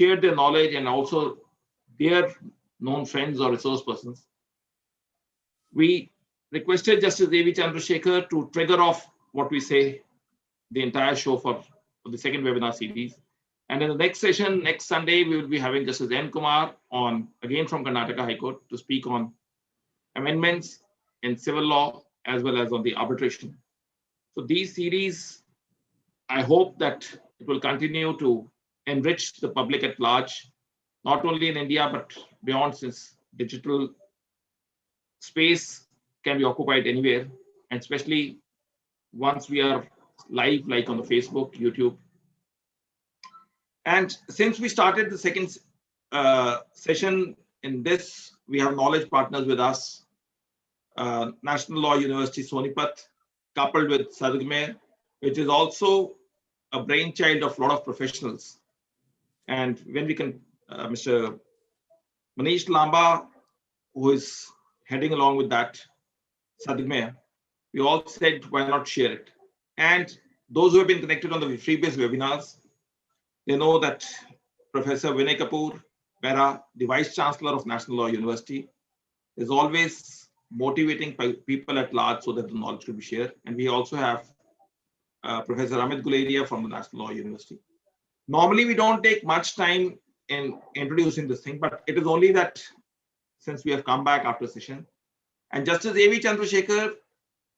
shared their knowledge and also their known friends or resource persons. We requested Justice A.V. Chandershekhar to trigger off what we say, the entire show for the second webinar series. And in the next session, next Sunday, we will be having Justice N. Kumar on, again from Karnataka High Court, to speak on amendments in civil law as well as on the arbitration. So these series, I hope that it will continue to enrich the public at large, not only in India, but beyond, since digital space can be occupied anywhere, and especially once we are live, like on the Facebook, YouTube. And since we started the second session in this, we have knowledge partners with us, National Law University Sonipat, coupled with Sadgme, which is also a brainchild of a lot of professionals. And when we can, Mr. Manish Lamba, who is heading along with that, Sadgme, we all said, why not share it? And those who have been connected on the free-based webinars, they know that Professor Vinay Kapoor, Bera, the Vice Chancellor of National Law University, is always motivating people at large so that the knowledge could be shared. And we also have Professor Amit Guleria from the National Law University. Normally, we don't take much time in introducing this thing, but it is only that since we have come back after session. And Justice A.V. Chandershekhar,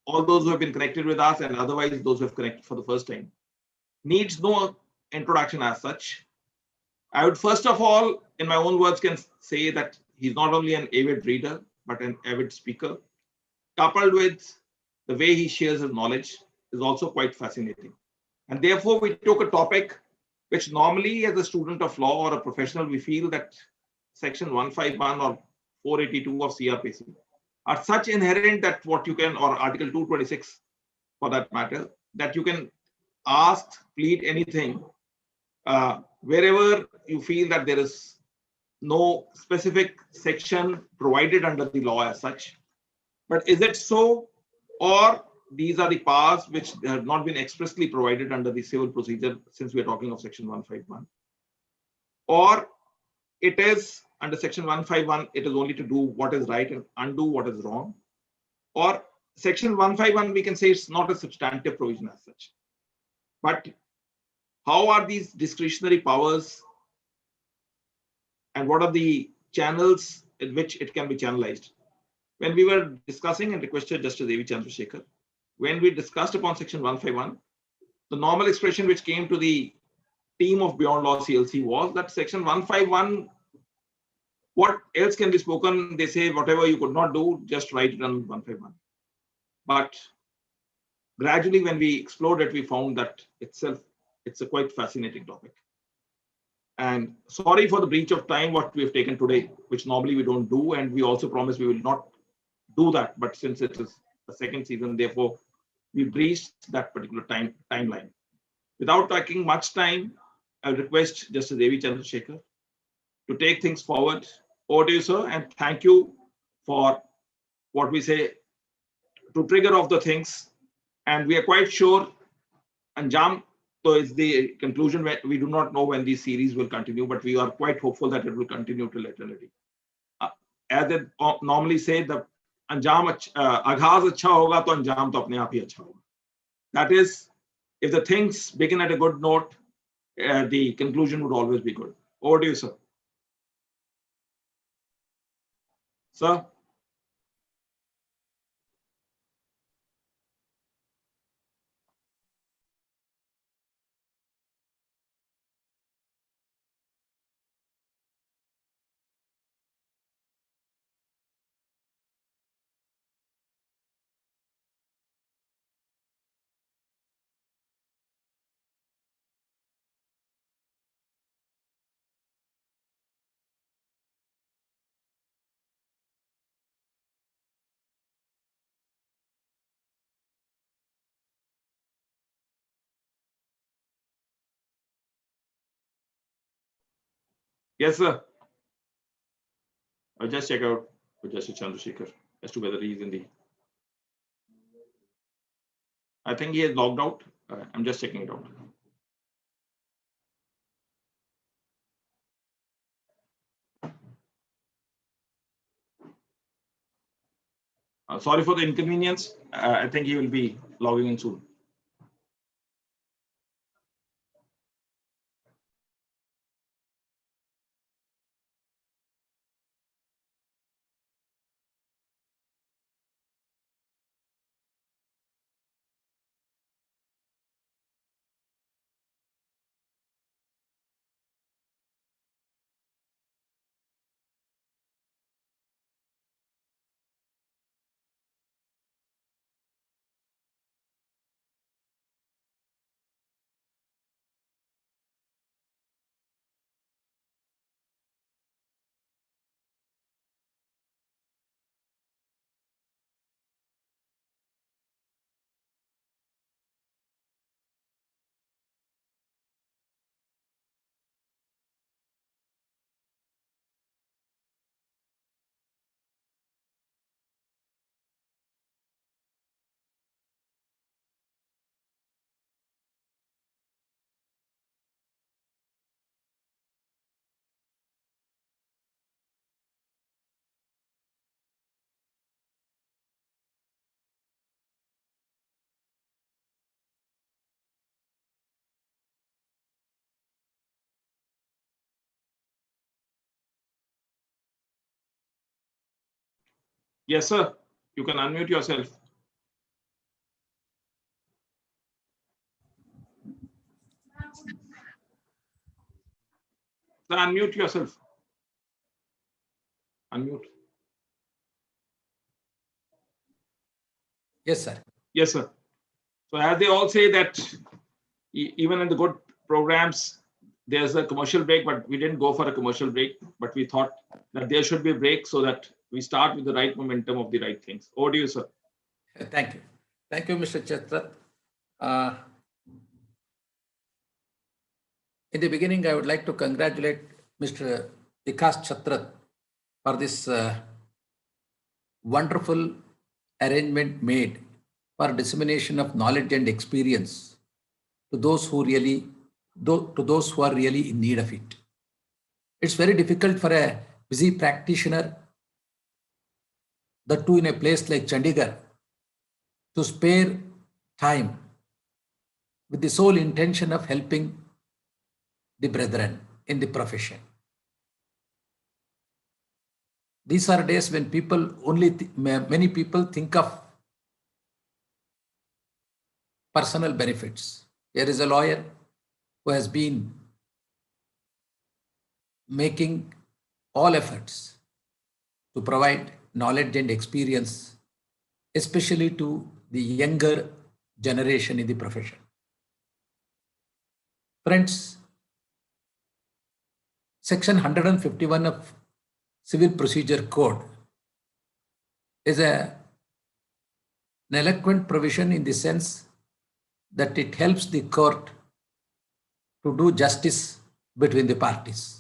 all those who have been connected with us and otherwise those who have connected for the first time, needs no introduction as such. I would first of all, in my own words, can say that he's not only an avid reader, but an avid speaker, coupled with the way he shares his knowledge is also quite fascinating. And therefore, we took a topic which normally as a student of law or a professional, we feel that section 151 or 482 of CRPC are such inherent that what you can, or article 226 for that matter, that you can ask, plead anything, wherever you feel that there is no specific section provided under the law as such. But is it so, or these are the powers which have not been expressly provided under the civil procedure, since we are talking of section 151, or it is under section 151, it is only to do what is right and undo what is wrong, or section 151, we can say it's not a substantive provision as such. But how are these discretionary powers and what are the channels in which it can be channelized? When we were discussing and requested Justice A.V. Chandershekhar, when we discussed upon section 151, the normal expression which came to the team of Beyond Law CLC was that section 151, what else can be spoken? They say whatever you could not do, just write it on 151. But gradually when we explored it, we found that itself, it's a quite fascinating topic. And sorry for the breach of time, what we have taken today, which normally we don't do. And we also promise we will not do that. But since it is the second season, therefore, we breached that particular timeline. Without taking much time, I request Justice A.V. Chandershekhar to take things forward. Over to you, sir, and thank you for what we say to trigger off the things. And we are quite sure, Anjam, so it's the conclusion where we do not know when this series will continue, but we are quite hopeful that it will continue till eternity. As they normally say, the Anjam Aghaz acha hoga, to Anjam to apne aap hi acha hoga. That is, if the things begin at a good note, the conclusion would always be good. Over to you, sir. Sir. Yes, sir. I'll just check out with Justice Chandershekhar as to whether he is in the. I think he has logged out. I'm just checking it out. Sorry for the inconvenience. I think he will be logging in soon. Yes, sir. You can unmute yourself. Sir, unmute yourself. Unmute. Yes, sir. Yes, sir. So as they all say that even in the good programs, there's a commercial break, but we didn't go for a commercial break, but we thought that there should be a break so that we start with the right momentum of the right things. Over to you, sir. Thank you. Thank you, Mr. Chhatrat. In the beginning, I would like to congratulate Mr. Vikas Chhatrat for this wonderful arrangement made for dissemination of knowledge and experience to those who are really in need of it. It's very difficult for a busy practitioner, the two in a place like Chandigarh, to spare time with the sole intention of helping the brethren in the profession. These are days when many people think of personal benefits. There is a lawyer who has been making all efforts to provide knowledge and experience, especially to the younger generation in the profession. Friends, Section 151 of Civil Procedure Code is an eloquent provision in the sense that it helps the court to do justice between the parties.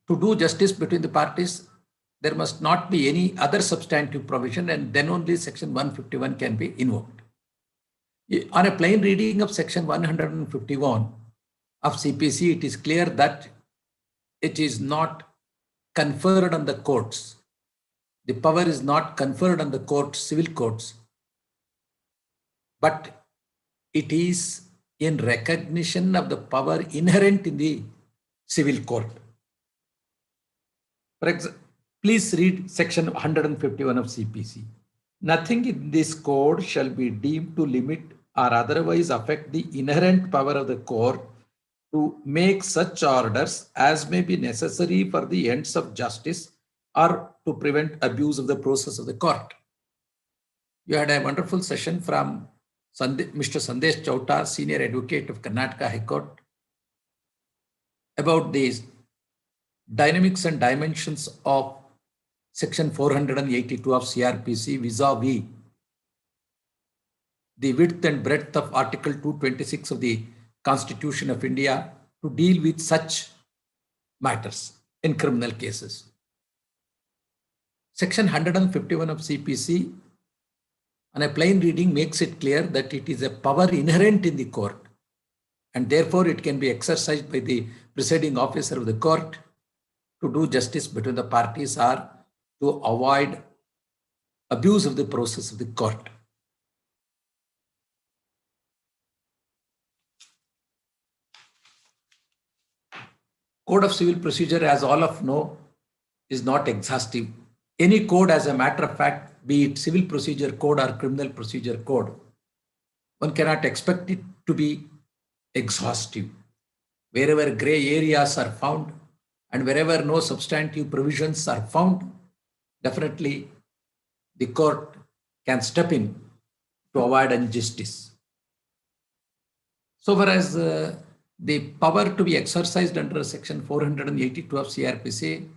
To do justice between the parties, there must not be any other substantive provision, and then only Section 151 can be invoked. On a plain reading of Section 151 of CPC, it is clear that it is not conferred on the courts. The power is not conferred on the courts, civil courts, but it is in recognition of the power inherent in the civil court. For example, please read Section 151 of CPC. Nothing in this code shall be deemed to limit or otherwise affect the inherent power of the court to make such orders as may be necessary for the ends of justice or to prevent abuse of the process of the court. You had a wonderful session from Mr. Sandesh Chauta, Senior Advocate of Karnataka High Court, about these dynamics and dimensions of Section 482 of CRPC vis-a-vis the width and breadth of Article 226 of the Constitution of India to deal with such matters in criminal cases. Section 151 of CPC, on a plain reading, makes it clear that it is a power inherent in the court, and therefore it can be exercised by the presiding officer of the court to do justice between the parties or to avoid abuse of the process of the court. Code of Civil Procedure, as all of know, is not exhaustive. Any code, as a matter of fact, be it civil procedure code or criminal procedure code, one cannot expect it to be exhaustive. Wherever gray areas are found and wherever no substantive provisions are found, definitely the court can step in to avoid injustice. So far as the power to be exercised under section 482 of CRPC,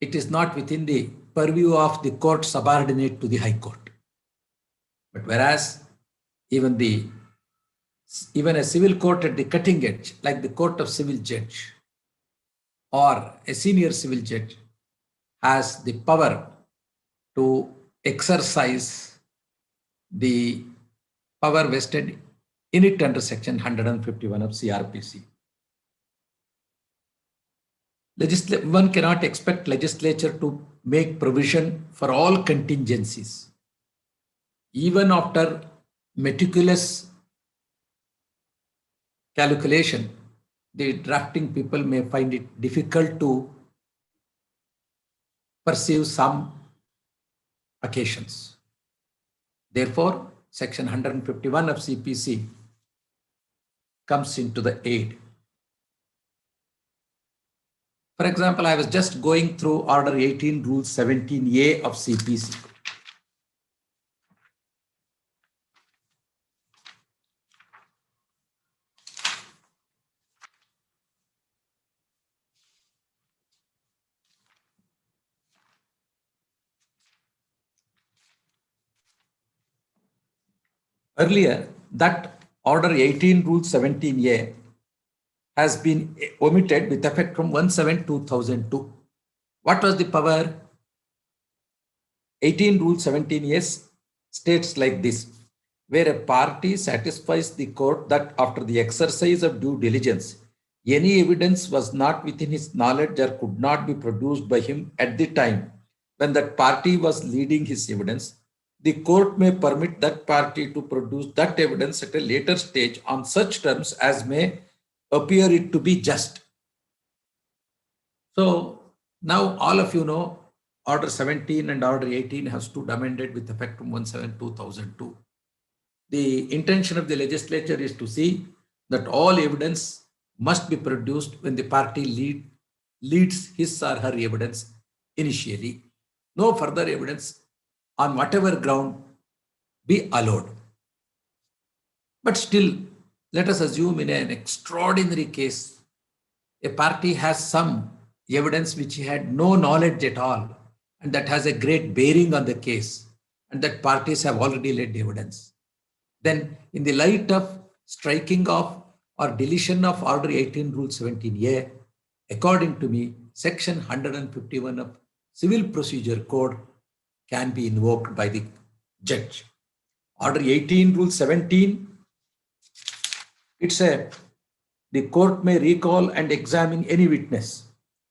it is not within the purview of the court subordinate to the High Court. But whereas even a civil court at the cutting edge, like the Court of Civil Judge or a senior civil judge, has the power to exercise the power vested in it under section 151 of CRPC. One cannot expect legislature to make provision for all contingencies. Even after meticulous calculation, the drafting people may find it difficult to perceive some occasions. Therefore, section 151 of CPC comes into the aid. For example, I was just going through Order 18, Rule 17A of CPC. Earlier, that Order 18, Rule 17A has been omitted with effect from 1/7/2002. What was the power? 18 Rule 17A states like this: where a party satisfies the court that after the exercise of due diligence, any evidence was not within his knowledge or could not be produced by him at the time when that party was leading his evidence, the court may permit that party to produce that evidence at a later stage on such terms as may appear it to be just. So now all of you know Order 17 and Order 18 have stood amended with effect from 1/7/2002. The intention of the legislature is to see that all evidence must be produced when the party leads his or her evidence initially. No further evidence on whatever ground be allowed. But still, let us assume in an extraordinary case, a party has some evidence which he had no knowledge at all, and that has a great bearing on the case, and that parties have already led evidence. Then, in the light of striking off or deletion of Order 18, Rule 17A, according to me, Section 151 of Civil Procedure Code can be invoked by the judge. Order 18, Rule 17, it said the court may recall and examine any witness.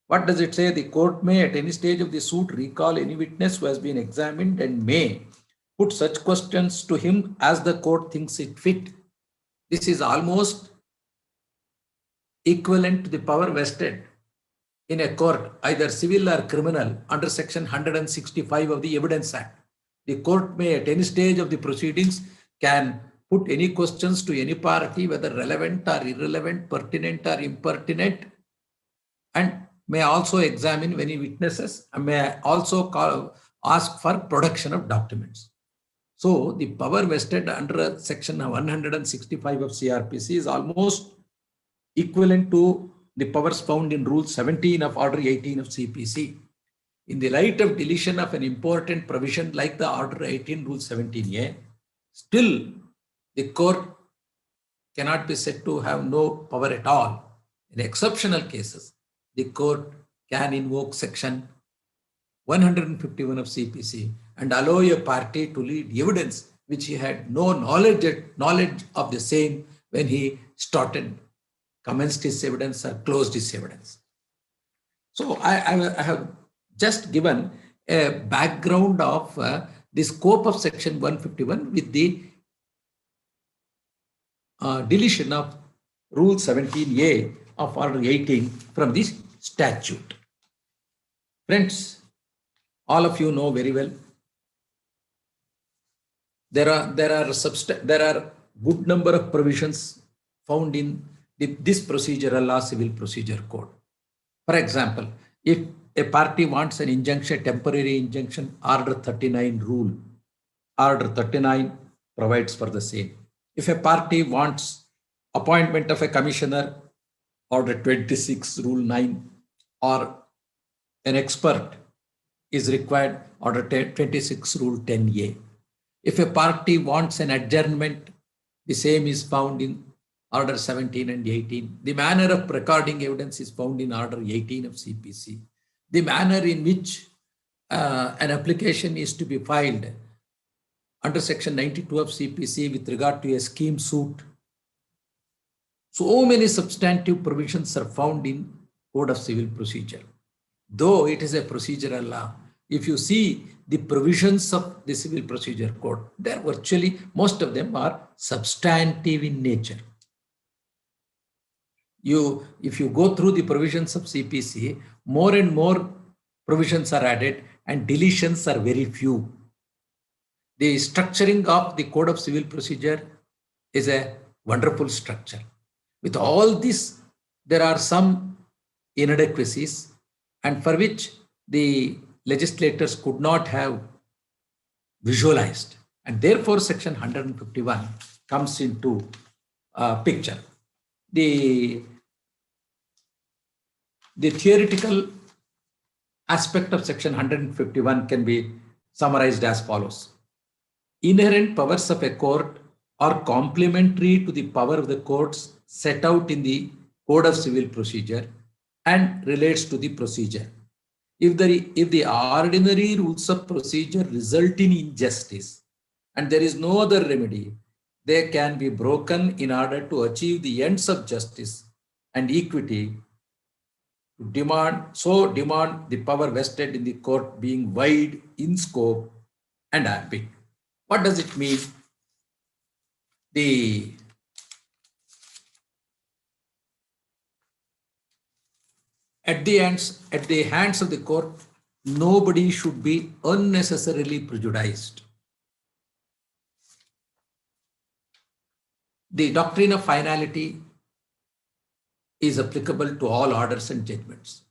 What does it say? The court may at any stage of the suit recall any witness who has been examined and may put such questions to him as the court thinks it fit. This is almost equivalent to the power vested in a court, either civil or criminal, under Section 165 of the Evidence Act. The court may at any stage of the proceedings can put any questions to any party, whether relevant or irrelevant, pertinent or impertinent, and may also examine many witnesses and may also ask for production of documents. So the power vested under Section 165 of CRPC is almost equivalent to the powers found in Rule 17 of Order 18 of CPC. In the light of deletion of an important provision like the Order 18, Rule 17A, still the court cannot be said to have no power at all. In exceptional cases, the court can invoke Section 151 of CPC and allow a party to lead evidence which he had no knowledge of the same when he commenced his evidence or closed his evidence. So I have just given a background of the scope of section 151 with the deletion of rule 17A of order 18 from this statute. Friends, all of you know very well, there are good number of provisions found in this procedural law civil procedure code. For example, if a party wants an injunction, temporary injunction, order 39 rule, order 39 provides for the same. If a party wants appointment of a commissioner, order 26 rule 9, or an expert is required, order 26 rule 10A. If a party wants an adjournment, the same is found in order 17 and 18. The manner of recording evidence is found in order 18 of CPC. The manner in which an application is to be filed under section 92 of CPC with regard to a scheme suit. So many substantive provisions are found in Code of Civil Procedure. Though it is a procedural law, if you see the provisions of the Civil Procedure Code, they're virtually, most of them are substantive in nature. If you go through the provisions of CPC, more and more provisions are added and deletions are very few. The structuring of the Code of Civil Procedure is a wonderful structure. With all this, there are some inadequacies, and for which the legislators could not have visualized. And therefore, section 151 comes into picture. The theoretical aspect of section 151 can be summarized as follows. Inherent powers of a court are complementary to the power of the courts set out in the Code of Civil Procedure and relates to the procedure. If the ordinary rules of procedure result in injustice and there is no other remedy, they can be broken in order to achieve the ends of justice and equity. Demand the power vested in the court being wide in scope and ambit. What does it mean? At the hands of the court, nobody should be unnecessarily prejudiced. The doctrine of finality is applicable to all orders and judgments.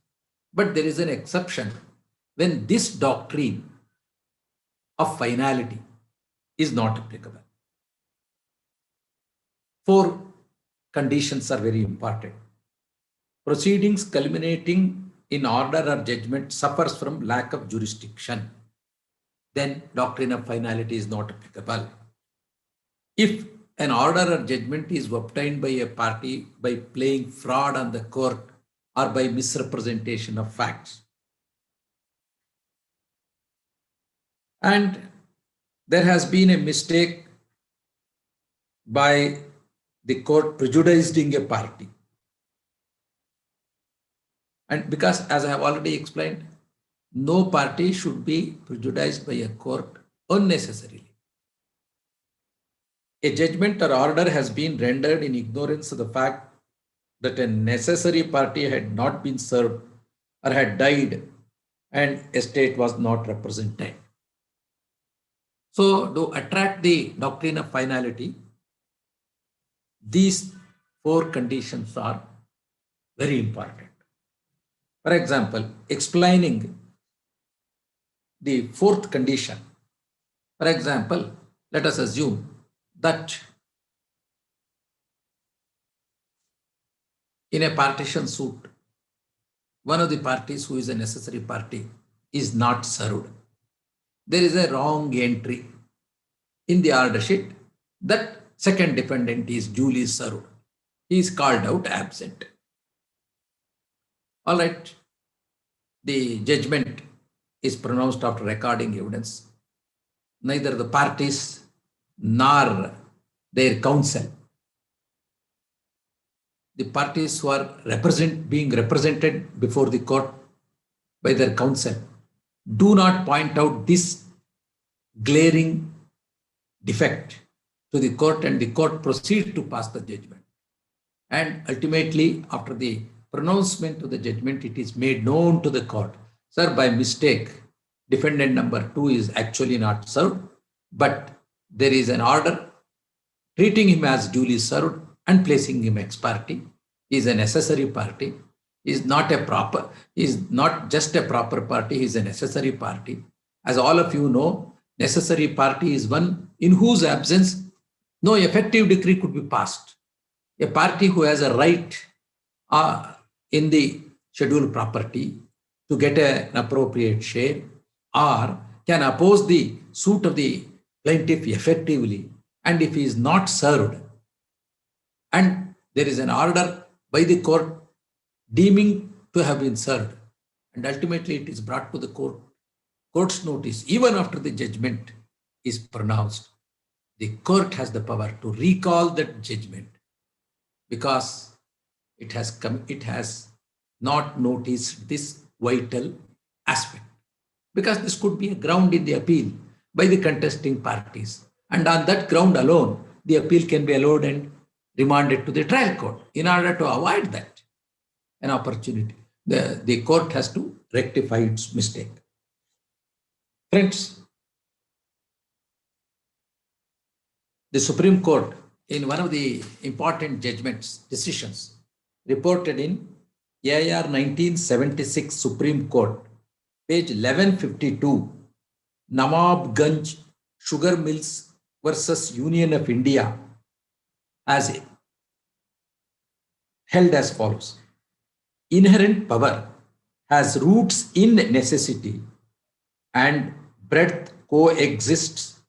But there is an exception when this doctrine of finality is not applicable. 4 conditions are very important. Proceedings culminating in order or judgment suffers from lack of jurisdiction. Then doctrine of finality is not applicable. If an order or judgment is obtained by a party by playing fraud on the court or by misrepresentation of facts, and there has been a mistake by the court prejudicing a party, and because, as I have already explained, no party should be prejudiced by a court unnecessarily. A judgment or order has been rendered in ignorance of the fact that a necessary party had not been served or had died and a state was not represented. So, to attract the doctrine of finality, these 4 conditions are very important. For example, explaining the 4th condition. For example, let us assume that in a partition suit, one of the parties who is a necessary party is not served. There is a wrong entry in the order sheet that second defendant is duly served. He is called out absent. All right. The judgment is pronounced after recording evidence. Neither the parties nor their counsel, the parties who are being represented before the court by their counsel, do not point out this glaring defect to the court, and the court proceed to pass the judgment. And ultimately, after the pronouncement of the judgment, it is made known to the court, sir, by mistake, defendant number 2 is actually not served, but there is an order treating him as duly served and placing him ex parte. He is a necessary party. He is not just a proper party, he is a necessary party. As all of you know, necessary party is one in whose absence no effective decree could be passed. A party who has a right in the scheduled property to get an appropriate share, or can oppose the suit of the plaintiff effectively, and if he is not served, and there is an order by the court deeming to have been served, and ultimately it is brought to the court's notice, even after the judgment is pronounced, the court has the power to recall that judgment because it has not noticed this vital aspect. Because this could be a ground in the appeal by the contesting parties. And on that ground alone, the appeal can be allowed and remanded to the trial court. In order to avoid that, an opportunity, the court has to rectify its mistake. Friends, the Supreme Court, in one of the important decisions, reported in AR 1976 Supreme Court, page 1152, Nawabganj Sugar Mills versus Union of India, as held as follows. Inherent power has roots in necessity and breadth coexists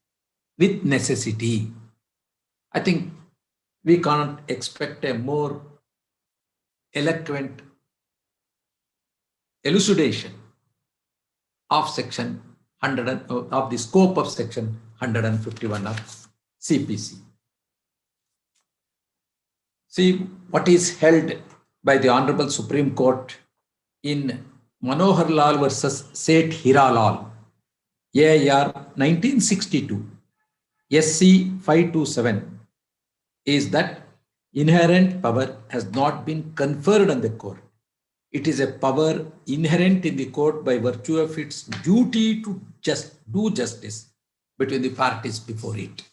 with necessity. I think we can't expect a more eloquent elucidation of section 100 of the scope of section 151 of CPC. See what is held by the Honorable Supreme Court in Manohar Lal versus Seth Hira Lal, AIR 1962, SC 527, is that inherent power has not been conferred on the court. It is a power inherent in the court by virtue of its duty to do justice between the parties before it.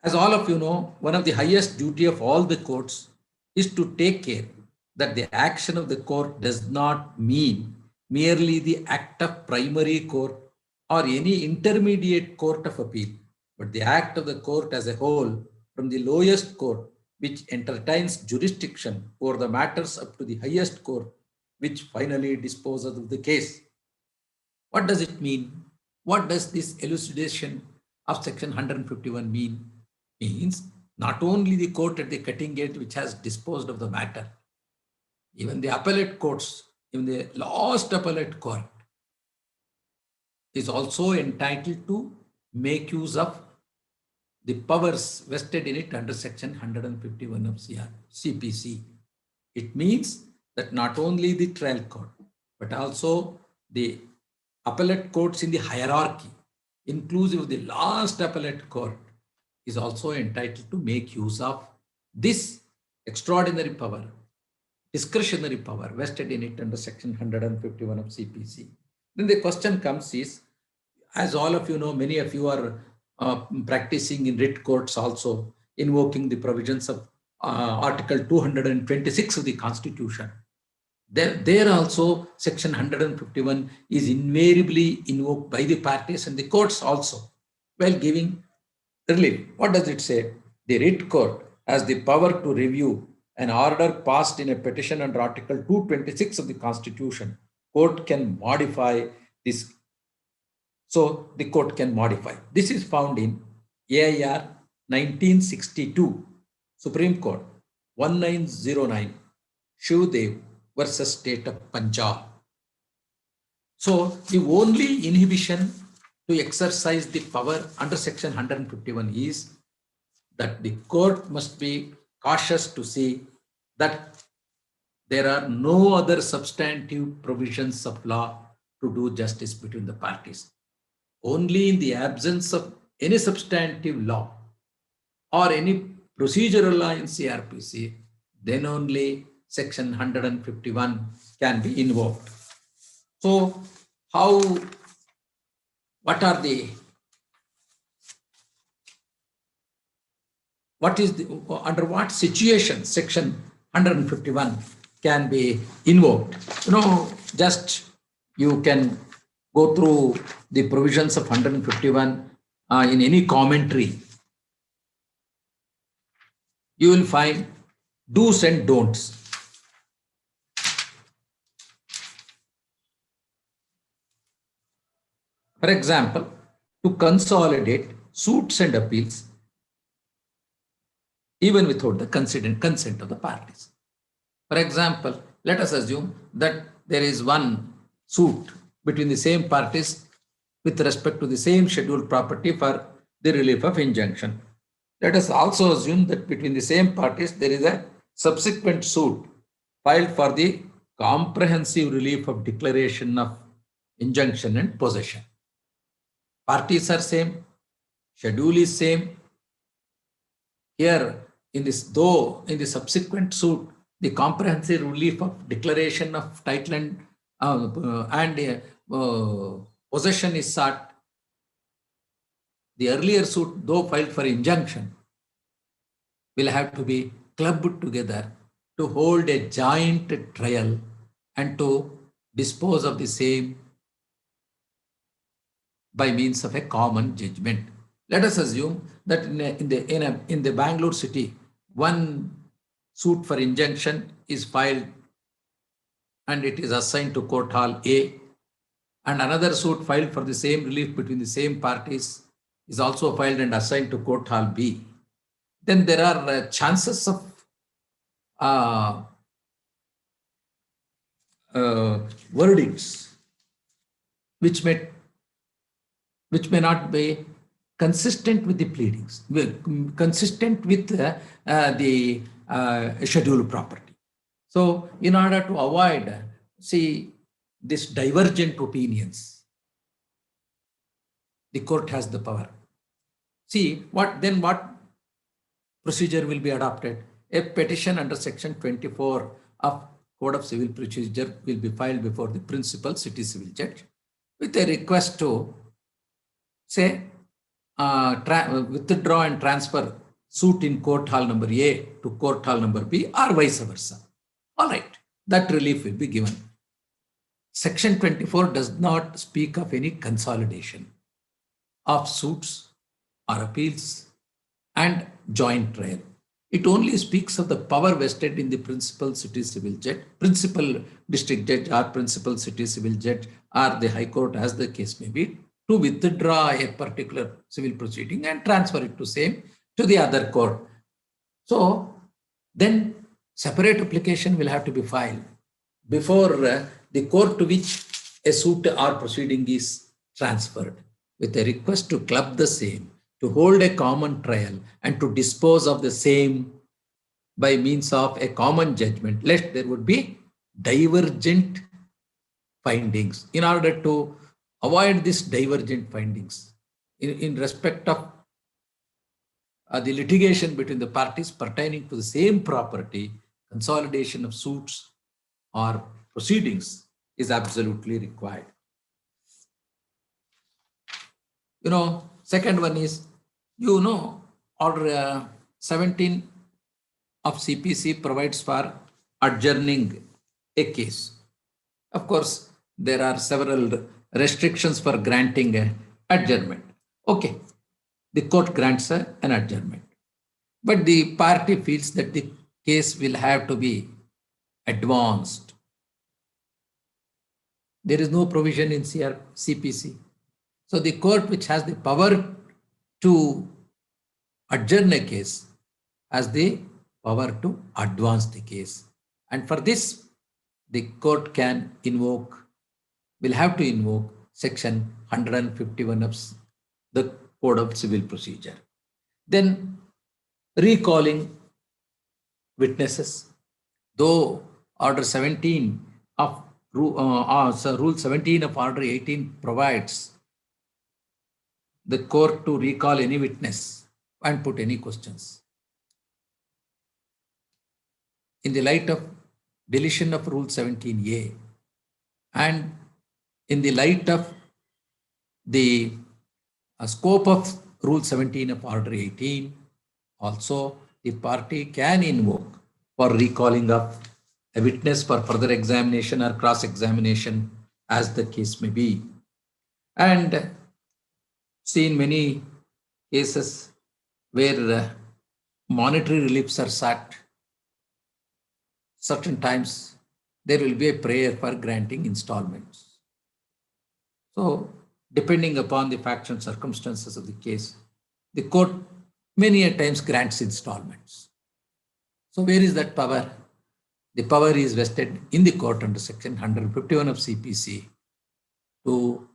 As all of you know, one of the highest duty of all the courts is to take care that the action of the court does not mean merely the act of primary court or any intermediate court of appeal, but the act of the court as a whole from the lowest court, which entertains jurisdiction over the matters up to the highest court, which finally disposes of the case. What does it mean? What does this elucidation of section 151 mean? Means not only the court at the cutting edge which has disposed of the matter, even the appellate courts, even the last appellate court is also entitled to make use of the powers vested in it under section 151 of CPC. It means that not only the trial court, but also the appellate courts in the hierarchy, inclusive of the last appellate court, is also entitled to make use of this extraordinary power, discretionary power vested in it under section 151 of CPC. Then the question comes is, as all of you know, many of you are practicing in writ courts also, invoking the provisions of Article 226 of the Constitution. There also section 151 is invariably invoked by the parties and the courts also, while giving relief. What does it say? The writ court has the power to review an order passed in a petition under Article 226 of the Constitution. Court can modify this. So the court can modify. This is found in AIR 1962, Supreme Court 1909, Shivdev versus State of Punjab. So the only inhibition to exercise the power under section 151 is that the court must be cautious to see that there are no other substantive provisions of law to do justice between the parties. Only in the absence of any substantive law or any procedural law in CRPC, then only section 151 can be invoked. So under what situation section 151 can be invoked? Just you can go through the provisions of 151 in any commentary. You will find do's and don'ts. For example, to consolidate suits and appeals even without the consent of the parties. For example, let us assume that there is one suit between the same parties with respect to the same scheduled property for the relief of injunction. Let us also assume that between the same parties there is a subsequent suit filed for the comprehensive relief of declaration of injunction and possession. Parties are same, schedule is same. Here, in the subsequent suit, the comprehensive relief of declaration of title and possession is sought. The earlier suit, though filed for injunction, will have to be clubbed together to hold a joint trial and to dispose of the same by means of a common judgment. Let us assume that in the Bangalore city, one suit for injunction is filed and it is assigned to court hall A, and another suit filed for the same relief between the same parties is also filed and assigned to court hall B. Then there are chances of verdicts which may not be consistent with the pleadings, consistent with the scheduled property. So in order to avoid, this divergent opinions, the court has the power. What procedure will be adopted? A petition under section 24 of Code of Civil Procedure will be filed before the principal city civil judge with a request to withdraw and transfer suit in court hall number A to court hall number B or vice versa. All right, that relief will be given. Section 24 does not speak of any consolidation of suits or appeals and joint trial. It only speaks of the power vested in the principal city civil judge, principal district judge or principal city civil judge or the High Court, as the case may be, to withdraw a particular civil proceeding and transfer it to the other court. So then separate application will have to be filed before the court to which a suit or proceeding is transferred, with a request to club the same, to hold a common trial and to dispose of the same by means of a common judgment, lest there would be divergent findings. In order to avoid these divergent findings in respect of the litigation between the parties pertaining to the same property, consolidation of suits or proceedings is absolutely required. Second one is, Order 17 of CPC provides for adjourning a case. Of course, there are several restrictions for granting adjournment. Okay, the court grants an adjournment, but the party feels that the case will have to be advanced. There is no provision in CPC. So the court which has the power to adjourn a case has the power to advance the case. And for this, the court will have to invoke section 151 of the Code of Civil Procedure. Then recalling witnesses, though Order 17 of Rule 17 of Order 18 provides the court to recall any witness and put any questions. In the light of deletion of Rule 17A and in the light of the scope of Rule 17 of Order 18, also the party can invoke for recalling of a witness for further examination or cross-examination as the case may be. And seen many cases where monetary reliefs are sought, certain times there will be a prayer for granting installments. So depending upon the facts and circumstances of the case, the court many a times grants installments. So where is that power? The power is vested in the court under section 151 of CPC to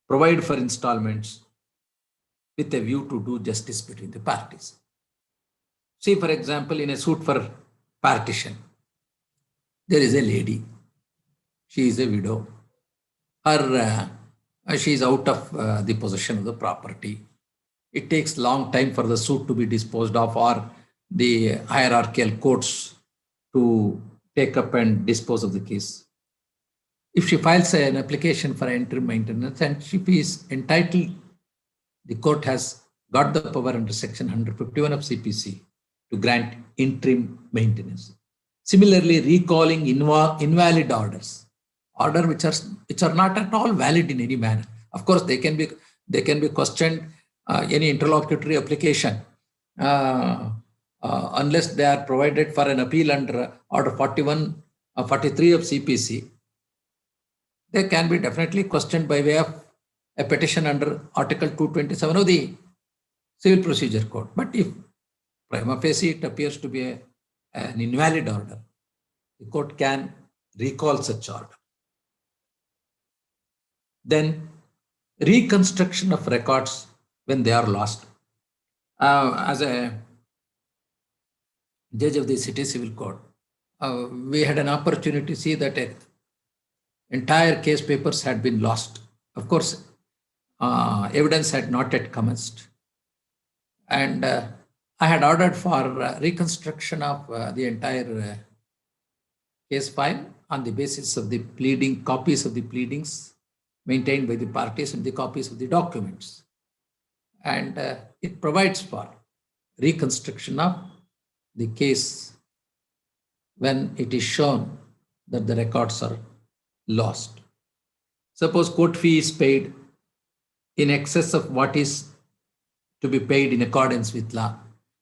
provide for installments with a view to do justice between the parties. See, for example, in a suit for partition, there is a lady. She is a widow. She is out of the possession of the property. It takes long time for the suit to be disposed of, or the hierarchical courts to take up and dispose of the case. If she files an application for interim maintenance and she is entitled, the court has got the power under section 151 of CPC to grant interim maintenance. Similarly, recalling invalid orders, which are not at all valid in any manner. Of course, they can be questioned. Any interlocutory application, unless they are provided for an appeal under Order 41 or 43 of CPC, they can be definitely questioned by way of a petition under Article 227 of the Civil Procedure Code. But if prima facie it appears to be an invalid order, the court can recall such order. Then reconstruction of records when they are lost. As a judge of the City Civil Court, we had an opportunity to see that entire case papers had been lost. Of course, evidence had not yet commenced. And I had ordered for reconstruction of the entire case file on the basis of the copies of the pleadings maintained by the parties and the copies of the documents. And it provides for reconstruction of the case when it is shown that the records are lost. Suppose court fee is paid in excess of what is to be paid in accordance with law.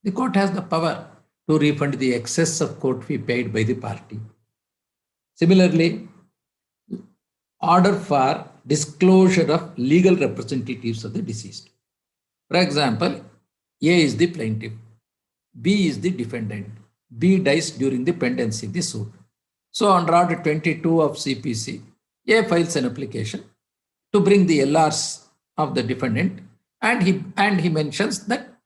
The court has the power to refund the excess of court fee paid by the party. Similarly, order for disclosure of legal representatives of the deceased. For example, A is the plaintiff, B is the defendant, B dies during the pendency of the suit. So under Order 22 of CPC, A files an application to bring the LRs of the defendant, and he mentions that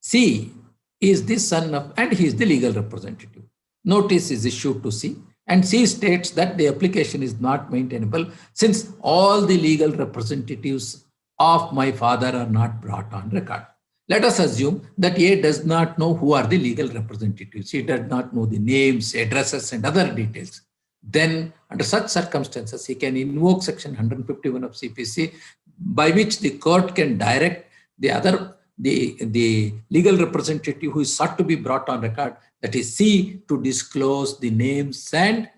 C is the son of, and he is the legal representative. Notice is issued to C, and C states that the application is not maintainable since all the legal representatives of my father are not brought on record. Let us assume that A does not know who are the legal representatives. He does not know the names, addresses, and other details. Then, under such circumstances, he can invoke section 151 of CPC, by which the court can direct the legal representative who is sought to be brought on record, that is C, to disclose the names and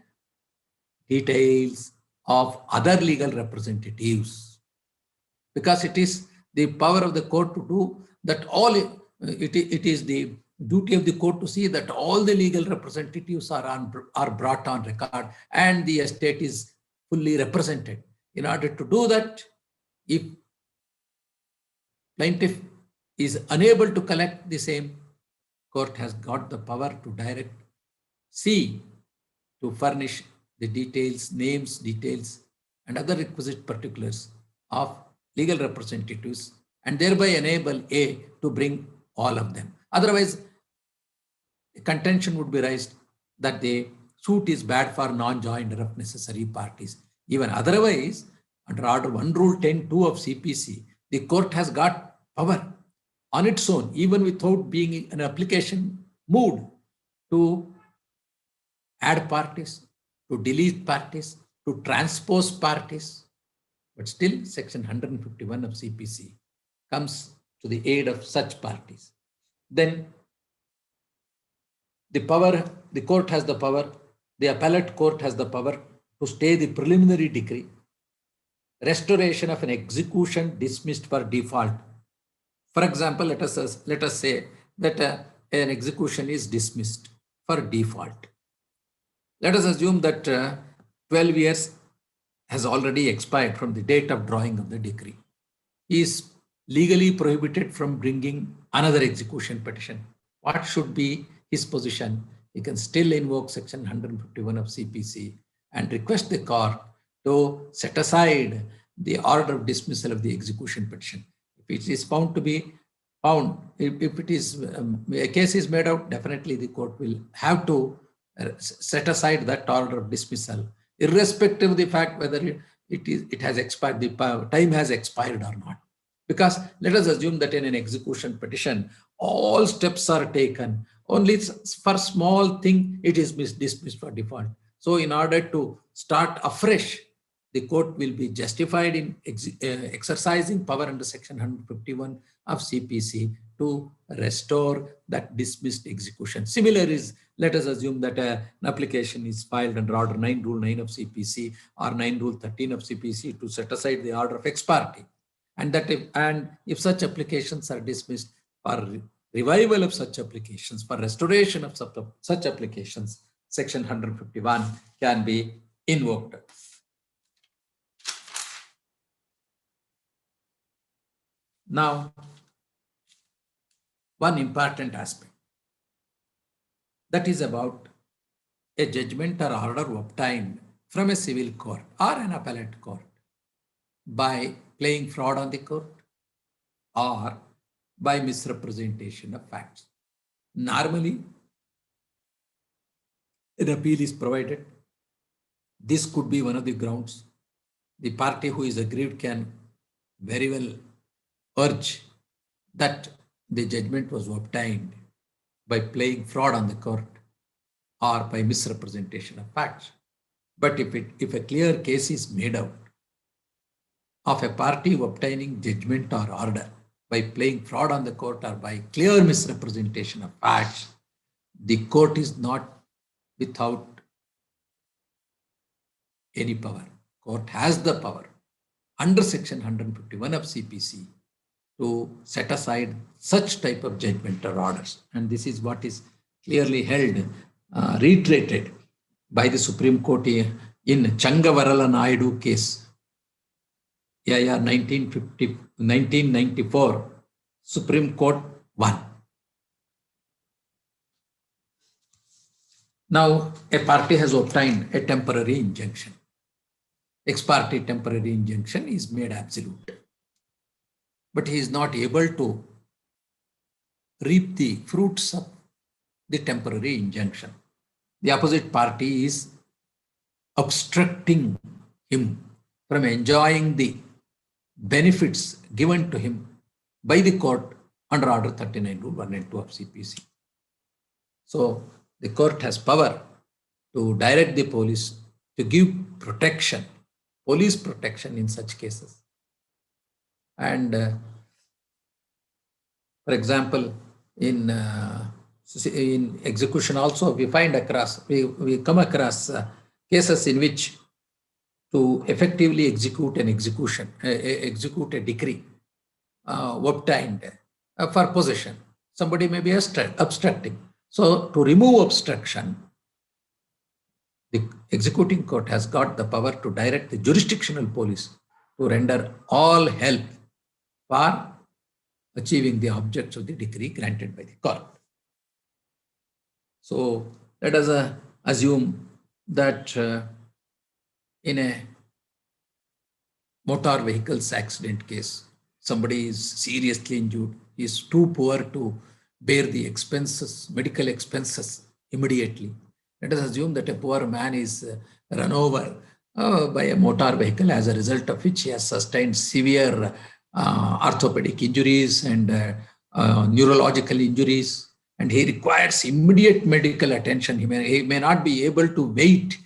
details of other legal representatives. Because it is the power of the court to do that, it is the duty of the court to see that all the legal representatives are brought on record and the estate is fully represented. In order to do that, if plaintiff is unable to collect the same, court has got the power to direct C to furnish the details, names, details, and other requisite particulars of legal representatives, and thereby enable A to bring all of them. Otherwise, a contention would be raised that the suit is bad for non-joinder of necessary parties. Even otherwise, under Order 1 Rule 10(2) of CPC, the court has got power on its own, even without being in an application mood, to add parties, to delete parties, to transpose parties. But still, Section 151 of CPC comes to the aid of such parties. Then the court has the power, the appellate court has the power to stay the preliminary decree, restoration of an execution dismissed for default. For example, let us say that an execution is dismissed for default. Let us assume that 12 years has already expired from the date of drawing of the decree. He is legally prohibited from bringing another execution petition. What should be his position? He can still invoke Section 151 of CPC and request the court to set aside the order of dismissal of the execution petition. If it is found to be found, if it is a case is made out, definitely the court will have to set aside that order of dismissal, irrespective of the fact whether it has expired, the time has expired or not. Because let us assume that in an execution petition, all steps are taken. Only for small thing, it is dismissed for default. So in order to start afresh, the court will be justified in exercising power under Section 151 of CPC to restore that dismissed execution. Similar is, let us assume that an application is filed under Order 9 Rule 9 of CPC or 9 Rule 13 of CPC to set aside the order of ex parte. And if such applications are dismissed, for revival of such applications, for restoration of such applications, Section 151 can be invoked. Now, one important aspect, that is about a judgment or order obtained from a civil court or an appellate court by playing fraud on the court or by misrepresentation of facts. Normally, an appeal is provided. This could be one of the grounds. The party who is aggrieved can very well urge that the judgment was obtained by playing fraud on the court or by misrepresentation of facts. But if a clear case is made out of a party obtaining judgment or order by playing fraud on the court or by clear misrepresentation of facts, the court is not without any power. Court has the power under Section 151 of CPC to set aside such type of judgment or orders. And this is what is clearly held, reiterated by the Supreme Court in Changavarala Naidu case. 1994, Supreme Court 1. Now, a party has obtained a temporary injunction. Ex parte temporary injunction is made absolute, but he is not able to reap the fruits of the temporary injunction. The opposite party is obstructing him from enjoying the benefits given to him by the court under Order 39 Rule 1 and 2 of CPC. So the court has power to direct the police to give protection, police protection in such cases. And for example, in execution also, we come across cases in which to effectively execute an execution, execute a decree obtained for possession. Somebody may be obstructing. So to remove obstruction, the executing court has got the power to direct the jurisdictional police to render all help for achieving the objects of the decree granted by the court. So let us assume that in a motor vehicles accident case, somebody is seriously injured, he is too poor to bear the expenses, medical expenses immediately. Let us assume that a poor man is run over by a motor vehicle, as a result of which he has sustained severe orthopedic injuries and neurological injuries, and he requires immediate medical attention. He may not be able to wait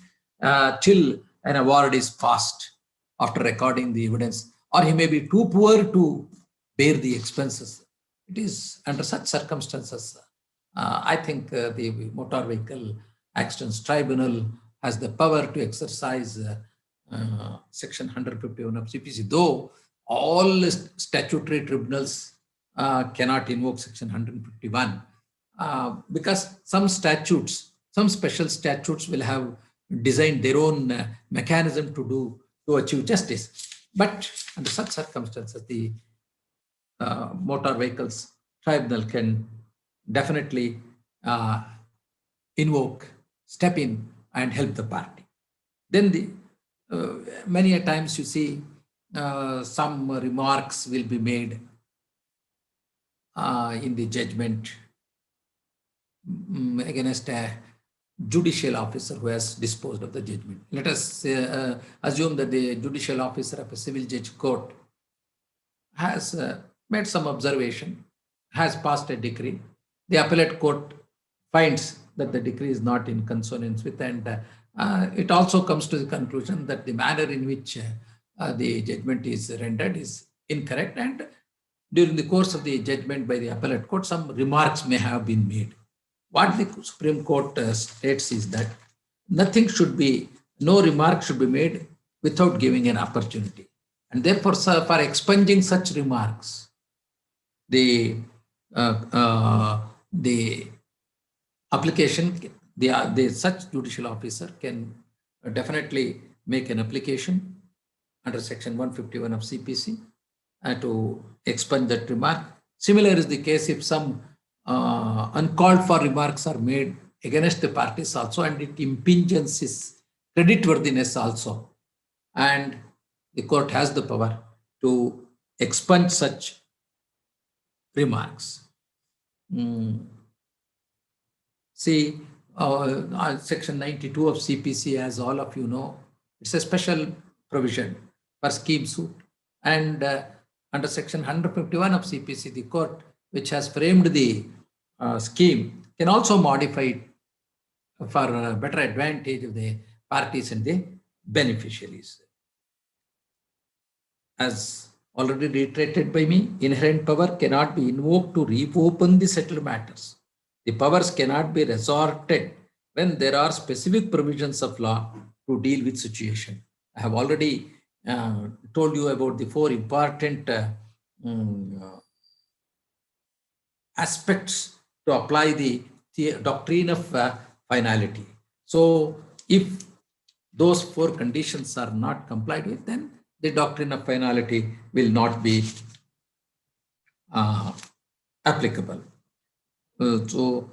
till an award is passed after recording the evidence, or he may be too poor to bear the expenses. It is under such circumstances, I think the Motor Vehicle Accidents Tribunal has the power to exercise Section 151 of CPC, though all statutory tribunals cannot invoke Section 151 because some statutes, some special statutes will have designed their own mechanism to achieve justice. But under such circumstances, the Motor Vehicles Tribunal can definitely invoke, step in, and help the party. Then many a times you see some remarks will be made in the judgment against a judicial officer who has disposed of the judgment. Let us assume that the judicial officer of a civil judge court has made some observation, has passed a decree. The appellate court finds that the decree is not in consonance with, and it also comes to the conclusion that the manner in which the judgment is rendered is incorrect, and during the course of the judgment by the appellate court, some remarks may have been made. What the Supreme Court states is that no remark should be made without giving an opportunity. And therefore, for expunging such remarks, the application, such judicial officer can definitely make an application under Section 151 of CPC to expunge that remark. Similar is the case if some uncalled for remarks are made against the parties also, and it impinges his creditworthiness also. And the court has the power to expunge such remarks. See, Section 92 of CPC, as all of you know, it's a special provision for scheme suit. And under Section 151 of CPC, the court, which has framed the scheme, can also modify it for better advantage of the parties and the beneficiaries. As already reiterated by me, inherent power cannot be invoked to reopen the settled matters. The powers cannot be resorted when there are specific provisions of law to deal with situation. I have already told you about the four important aspects to apply the doctrine of finality. So if those four conditions are not complied with, then the doctrine of finality will not be applicable. So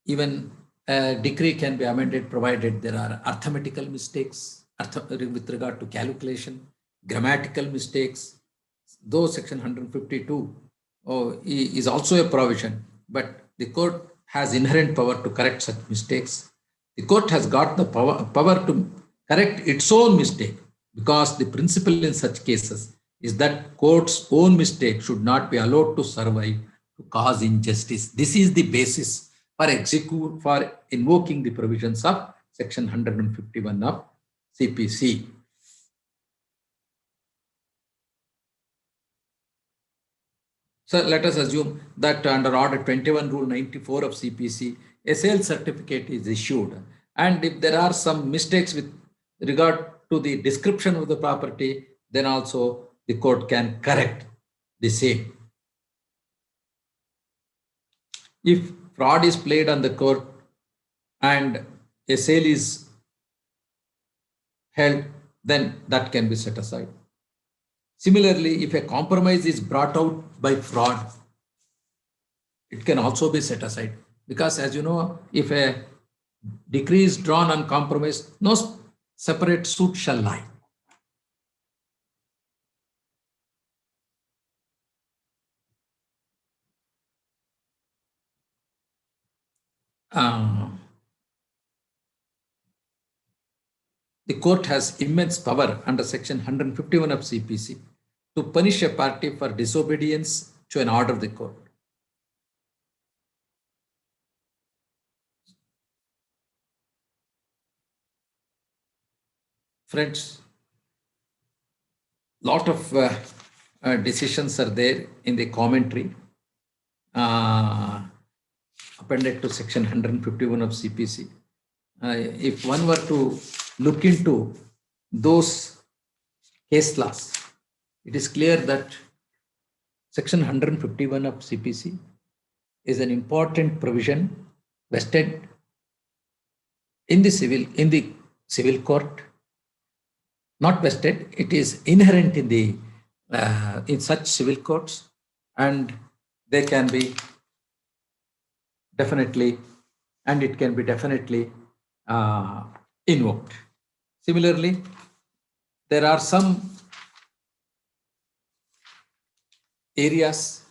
even a decree can be amended provided there are arithmetical mistakes with regard to calculation, grammatical mistakes. Though Section 152 is also a provision, but the court has inherent power to correct such mistakes. The court has got the power to correct its own mistake, because the principle in such cases is that court's own mistake should not be allowed to survive to cause injustice. This is the basis for invoking the provisions of Section 151 of CPC. So let us assume that under Order 21, Rule 94 of CPC, a sale certificate is issued. And if there are some mistakes with regard to the description of the property, then also the court can correct the same. If fraud is played on the court and a sale is held, then that can be set aside. Similarly, if a compromise is brought out by fraud, it can also be set aside, because as you know, if a decree is drawn on compromise, no separate suit shall lie. the court has immense power under section 151 of CPC to punish a party for disobedience to an order of the court. Friends, lot of decisions are there in the commentary appended to section 151 of CPC. If one were to look into those case laws, it is clear that section 151 of CPC is an important provision vested in the civil court. Not vested, it is inherent in the in such civil courts, and they can be definitely, and it can be definitely invoked. Similarly, there are some areas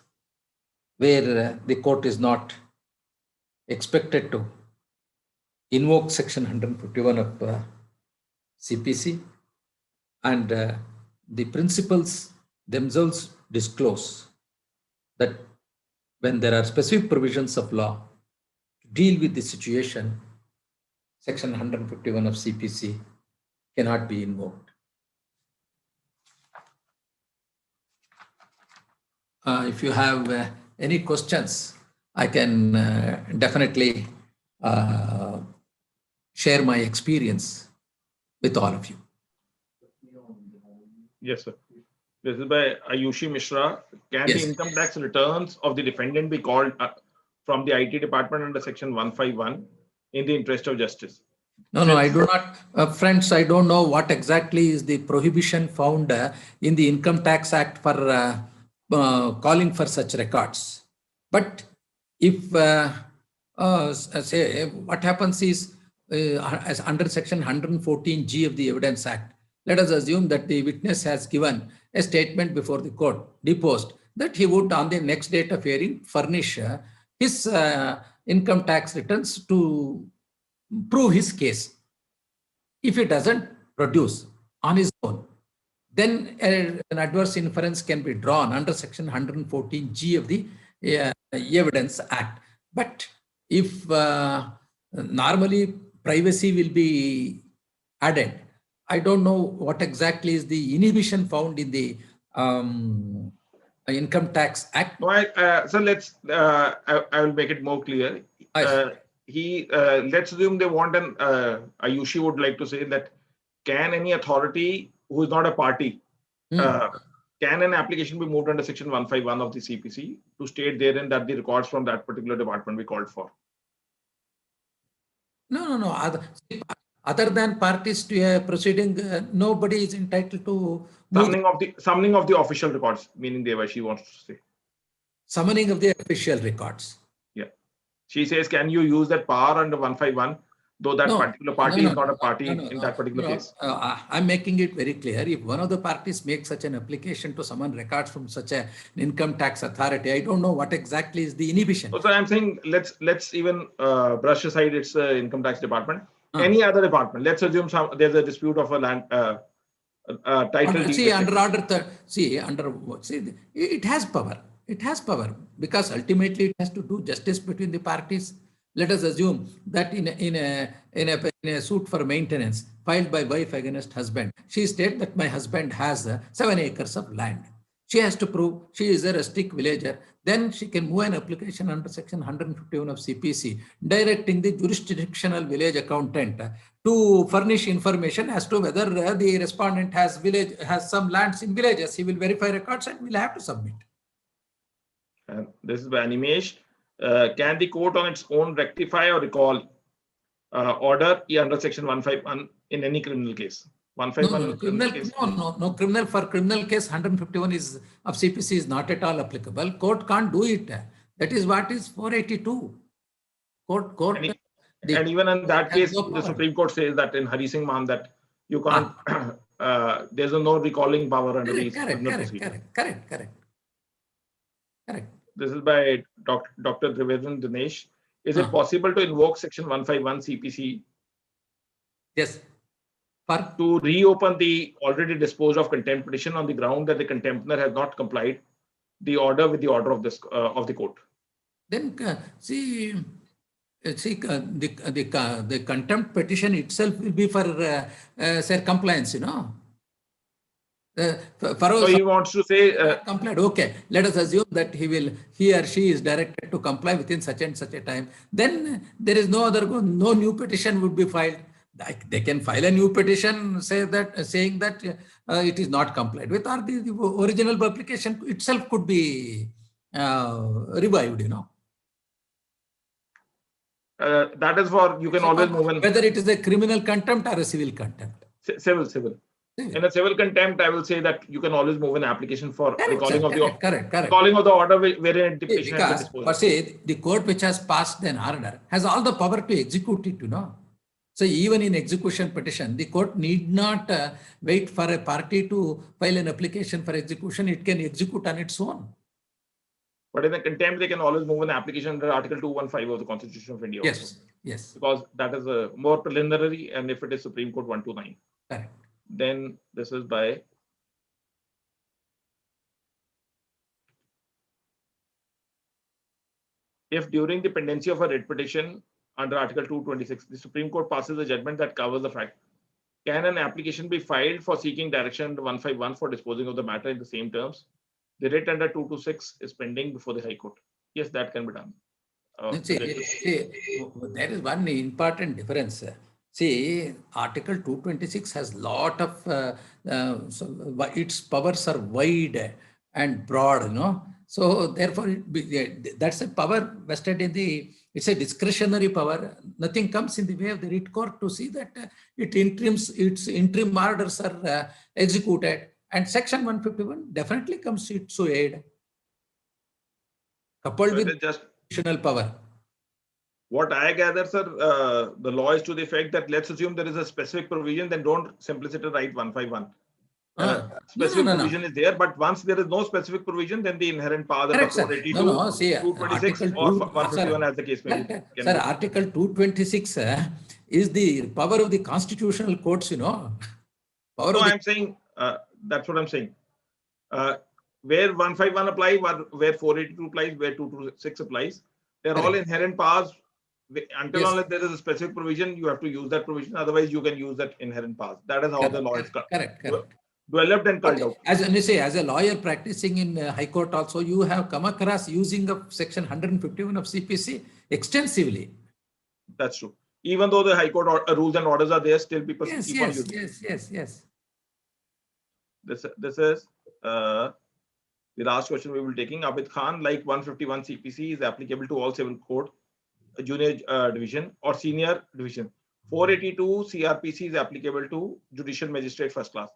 where the court is not expected to invoke section 151 of CPC, and the principles themselves disclose that when there are specific provisions of law to deal with the situation, section 151 of CPC cannot be invoked. If you have any questions, I can definitely share my experience with all of you. Yes, sir. This is by Ayushi Mishra. Can Yes. the income tax returns of the defendant be called from the IT department under section 151 in the interest of justice? No, I do not. Friends, I don't know what exactly is the prohibition found in the Income Tax Act for calling for such records. But if, say, what happens is, as under section 114G of the Evidence Act, let us assume that the witness has given a statement before the court, deposed, that he would on the next date of hearing furnish his income tax returns to prove his case. If he doesn't produce on his own, then an adverse inference can be drawn under section 114G of the Evidence Act. But if normally privacy will be added, I don't know what exactly is the inhibition found in the Income Tax Act. No, so let's, I will make it more clear. Let's assume they want an, Ayushi would like to say that, can any authority who is not a party, can an application be moved under section 151 of the CPC to state therein that the records from that particular department be called for? No. Other than parties to a proceeding, nobody is entitled to summoning of the official records, meaning Devashi wants to say. Summoning of the official records. Yeah. She says, can you use that power under 151, though that particular party is not a party in that particular case? I'm making it very clear. If one of the parties makes such an application to summon records from such an income tax authority, I don't know what exactly is the inhibition. So I'm saying, let's even brush aside its income tax department. Any other department, let's assume there's a dispute of a land title. It has power. It has power because ultimately it has to do justice between the parties. Let us assume that in a suit for maintenance filed by wife against husband, she states that my husband has 7 acres of land. She has to prove she is a rustic villager. Then she can move an application under section 151 of CPC, directing the jurisdictional village accountant to furnish information as to whether the respondent has some lands in villages. He will verify records and will have to submit. And this is by Animesh. Can the court on its own rectify or recall order under section 151 in any criminal case? 151 no, criminal, for criminal case 151 is of CPC is not at all applicable. Court can't do it. That is what is 482. Court. And even in that case, the Supreme Court says that in Hari Singh Man that you can't. There's no recalling power under these criminal proceedings. Correct. This is by Dr. Trivedi Dinesh. Is it possible to invoke section 151 CPC? Yes. to reopen the already disposed of contempt petition on the ground that the contemptor has not complied the order with the order of this of the court. Then the contempt petition itself will be for say compliance, you know. So he wants to say complied. Okay, let us assume that he or she is directed to comply within such and such a time. Then there is no new petition would be filed. They can file a new petition saying that it is not complied with, or the original publication itself could be revived, you know. that is for you can always move in. Whether it is a criminal contempt or a civil contempt. Civil. In a civil contempt, I will say that you can always move an application for recalling of the calling of the order wherein the petition has been disposed. But see, the court which has passed an order has all the power to execute it, you know. So even in execution petition, the court need not wait for a party to file an application for execution. It can execute on its own. But in the contempt, they can always move an application under Article 215 of the Constitution of India. Yes, also. yes. Because that is a more preliminary, and if it is Supreme Court 129. Correct. Then this is by if during the pendency of a writ petition under Article 226, the Supreme Court passes a judgment that covers the fact, can an application be filed for seeking direction under 151 for disposing of the matter in the same terms? The writ under 226 is pending before the High Court. Yes, that can be done. See, there is one important difference. See, Article 226 has lot of, its powers are wide and broad, you know. So therefore, that's a power vested in it's a discretionary power. Nothing comes in the way of the writ court to see that its interim orders are executed. And Section 151 definitely comes to aid, coupled with just additional power. What I gather, sir, the law is to the effect that let's assume there is a specific provision, then don't simplicity write 151. Specific provision is there, but once there is no specific provision, then the inherent power of 482, 226 or 151 as the case may be. Sir, Article 226 is the power of the constitutional courts, you know. I'm saying, that's what I'm saying. Where 151 applies, where 482 applies, where 226 applies, they're all inherent powers. Until unless there is a specific provision, you have to use that provision. Otherwise, you can use that inherent powers. That is how the law is developed and called out. As a lawyer practicing in High Court also, you have come across using of Section 151 of CPC extensively. That's true. Even though the High Court rules and orders are there, still people keep on using. Yes. This is the last question we will be taking. Abid Khan, like 151 CPC is applicable to all civil court, junior division or senior division. 482 CRPC is applicable to judicial magistrate first class.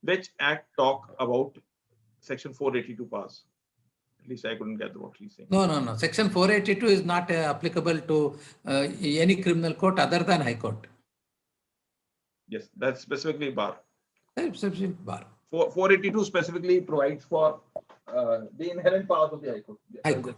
Which act talk about Section 482 powers? At least I couldn't get what he's saying. No. Section 482 is not applicable to any criminal court other than High Court. Yes, that's specifically bar. Specifically bar. 482 specifically provides for the inherent powers of the High Court. High Court.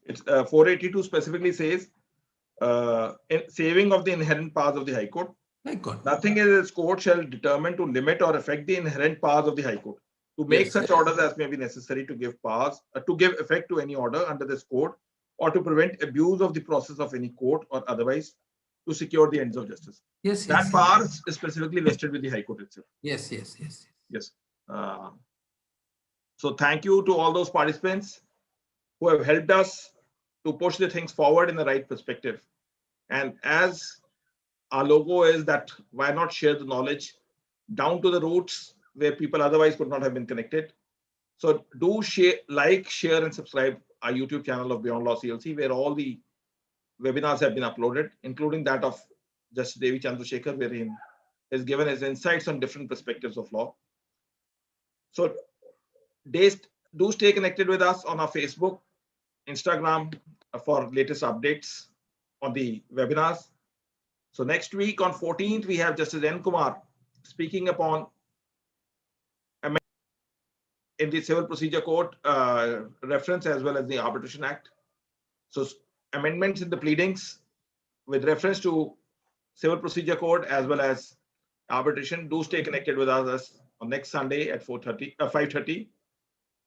It's 482 specifically says saving of the inherent powers of the High Court. Nothing in this court shall determine to limit or affect the inherent powers of the High Court to make such orders as may be necessary to give powers to give effect to any order under this code or to prevent abuse of the process of any court or otherwise to secure the ends of justice. That power is specifically vested with the High Court itself. Yes. So thank you to all those participants who have helped us to push the things forward in the right perspective. And as our logo is that, why not share the knowledge down to the roots where people otherwise could not have been connected. So do share, share and subscribe our YouTube channel of Beyond Law CLC, where all the webinars have been uploaded, including that of Justice Devi Chandershekhar, wherein he has given his insights on different perspectives of law. So do stay connected with us on our Facebook, Instagram for latest updates on the webinars. So next week on 14th, we have Justice N. Kumar speaking upon in the Civil Procedure Code reference as well as the Arbitration Act. So amendments in the pleadings with reference to Civil Procedure Code as well as arbitration. Do stay connected with us on next Sunday at 5:30.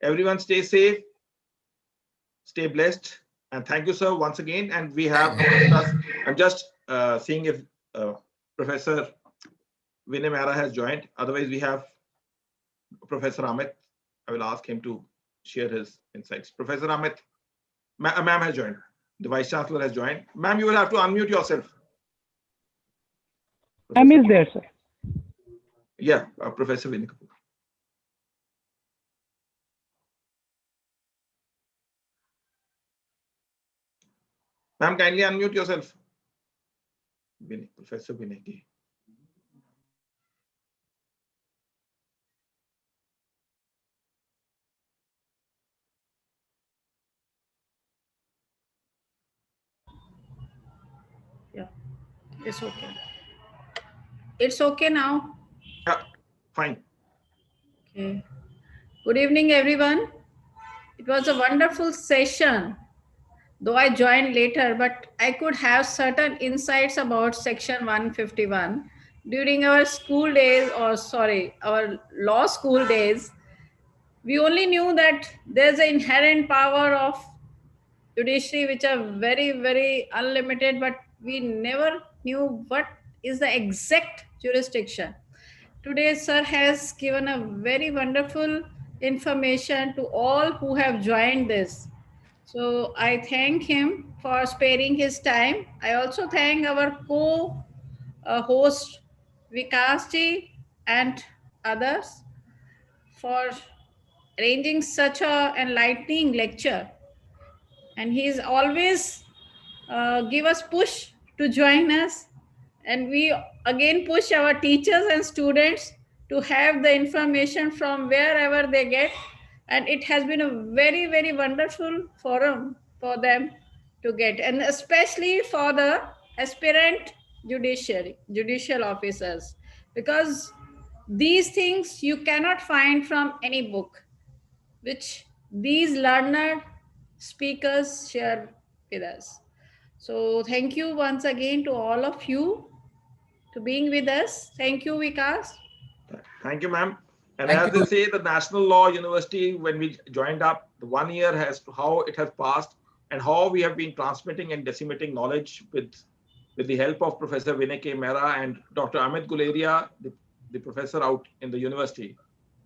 Everyone stay safe, stay blessed, and thank you, sir, once again. And we have discussed, I'm just seeing if Professor Vinay Mehra has joined. Otherwise, we have Professor Amit. I will ask him to share his insights. Professor Amit, ma'am has joined. The Vice Chancellor has joined. Ma'am, you will have to unmute yourself. Ma'am is there, sir. Yeah, Professor Vinay Kapoor. Ma'am, kindly unmute yourself. Vinay, Professor Vinay. Yeah, it's okay. It's okay now. Yeah, fine. Okay. Good evening, everyone. It was a wonderful session, though I joined later, but I could have certain insights about Section 151 during our school days, or sorry, our law school days. We only knew that there's an inherent power of judiciary which are very, very unlimited, but we never knew what is the exact jurisdiction. Today, sir has given a very wonderful information to all who have joined this. So I thank him for sparing his time. I also thank our co-host Vikas ji and others for arranging such a enlightening lecture. And he's always give us push to join us, and we again push our teachers and students to have the information from wherever they get, and it has been a very, very wonderful forum for them to get, and especially for the aspirant judicial officers, because these things you cannot find from any book which these learned speakers share with us. So thank you once again to all of you to being with us. Thank you, Vikas. Thank you, ma'am. And Thank as you. they say, the National Law University, when we joined up, the 1 year has how it has passed and how we have been transmitting and disseminating knowledge with the help of Professor Vinay K. Mehra and Dr. Amit Guleria, the professor out in the university.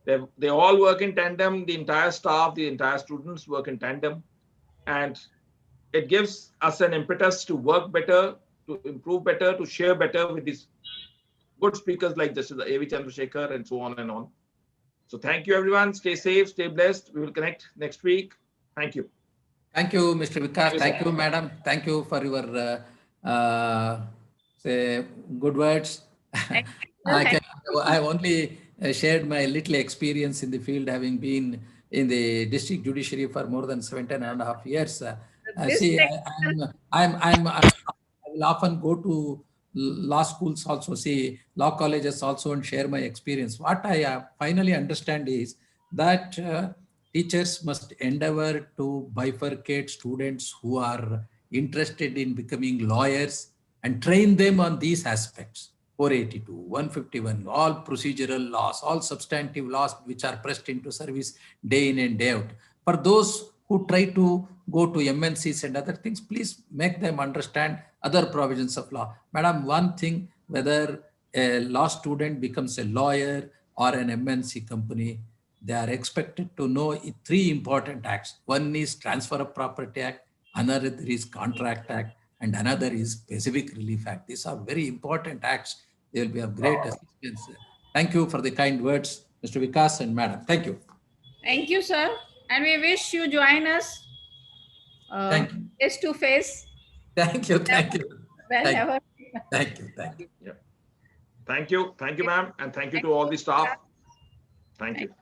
They all work in tandem, the entire staff, the entire students work in tandem. And it gives us an impetus to work better, to improve better, to share better with these good speakers like Justice A.V. Chandershekhar and so on and on. So thank you, everyone. Stay safe, stay blessed. We will connect next week. Thank you. Thank you, Mr. Vikas. Yes, Thank you, madam. Thank you for your say good words. I only shared my little experience in the field, having been in the district judiciary for more than 17.5 years. See, I will often go to law schools also, see law colleges also, and share my experience. What I finally understand is that teachers must endeavor to bifurcate students who are interested in becoming lawyers and train them on these aspects. 482, 151, all procedural laws, all substantive laws which are pressed into service day in and day out. For those who try to go to MNCs and other things, please make them understand other provisions of law. Madam, one thing, whether a law student becomes a lawyer or an MNC company, they are expected to know three important acts. One is Transfer of Property Act, another is Contract Act, and another is Specific Relief Act. These are very important acts. They will be of great assistance. Thank you for the kind words, Mr. Vikas and Madam. Thank you. Thank you, sir. And we wish you join us Thank you. face to face. Thank you. Thank you. Whenever. Thank you. Thank you. Yeah. Thank you. Thank you, ma'am. And thank you to all the staff. Thank you.